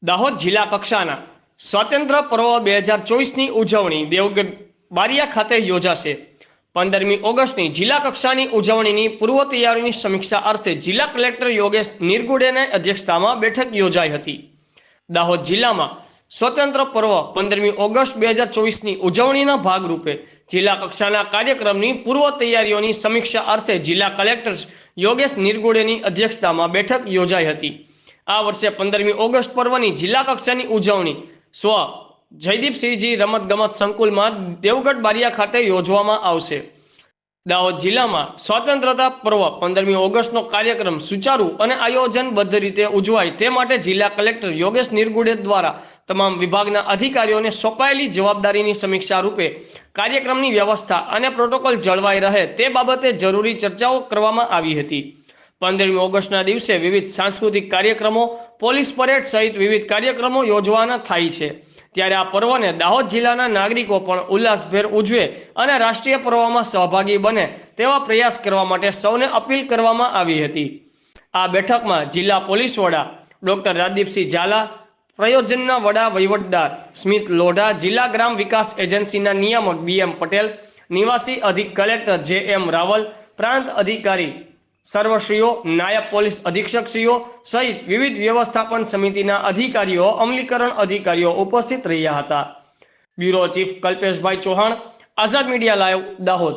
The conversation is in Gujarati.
દાહોદ જિલ્લા કક્ષાના સ્વાતંત્ર્ય પર્વ 2024ની ઉજવણી દેવગઢ બારિયા ખાતે યોજાશે। 15મી ઓગસ્ટની જિલ્લા કક્ષાની ઉજવણીની પૂર્વ તૈયારીની સમીક્ષા અર્થે જિલ્લા કલેક્ટર યોગેશ નિરગુડેની અધ્યક્ષતામાં બેઠક યોજાઈ હતી। દાહોદ જિલ્લામાં સ્વતંત્ર પર્વ 15મી ઓગસ્ટ 2024ની ઉજવણીના ભાગરૂપે જિલ્લા કક્ષાના કાર્યક્રમની પૂર્વ તૈયારીઓની સમીક્ષા અર્થે જિલ્લા કલેક્ટર યોગેશ નિરગુડેની અધ્યક્ષતામાં બેઠક યોજાઈ હતી। આ વર્ષે 15મી ઓગસ્ટ પર્વની જિલ્લા કક્ષાની ઉજવણી સ્વ જયદીપસિંહજી રમતગમત સંકુલમાં દેવગઢ બારિયા ખાતે યોજવામાં આવશે। દાહોદ જિલ્લામાં સ્વતંત્રતા પર્વ 15મી ઓગસ્ટનો કાર્યક્રમ સુચારુ અને આયોજનબદ્ધ રીતે ઉજવાય તે માટે જિલ્લા કલેક્ટર યોગેશ નિરગુડે દ્વારા તમામ વિભાગના અધિકારીઓને સોંપાયેલી જવાબદારીની સમીક્ષા રૂપે કાર્યક્રમની વ્યવસ્થા અને પ્રોટોકોલ જળવાઈ રહે તે બાબતે જરૂરી ચર્ચાઓ કરવામાં આવી હતી। 15મી ઓગસ્ટના દિવસે વિવિધ સાંસ્કૃતિક કાર્યક્રમો, પોલીસ પરેડ સહિત વિવિધ કાર્યક્રમો યોજવાના થાય છે। ત્યારે આ પર્વને દાહોદ જિલ્લાના નાગરિકો પણ ઉલ્લાસભેર ઉજવે અને રાષ્ટ્રીય પર્વમાં સહભાગી બને તેવા પ્રયાસ કરવા માટે સૌને અપીલ કરવામાં આવી હતી। આ બેઠકમાં જિલ્લા પોલીસ વડા ડોક્ટર રાજદીપસિંહ ઝાલા, પ્રયોજનના વડા વહીવટદાર સ્મિત લોઢા, જિલ્લા ગ્રામ વિકાસ એજન્સીના નિયામક BM પટેલ, નિવાસી અધિક કલેક્ટર JM રાવલ, પ્રાંત અધિકારી સર્વશ્રીઓ, નાયબ પોલીસ અધિક્ષકશ્રીઓ સહિત વિવિધ વ્યવસ્થાપન સમિતિના અધિકારીઓ, અમલીકરણ અધિકારીઓ ઉપસ્થિત રહ્યા હતા। બ્યુરો ચીફ કલ્પેશભાઈ ચૌહાણ, આઝાદ મીડિયા લાઈવ, દાહોદ।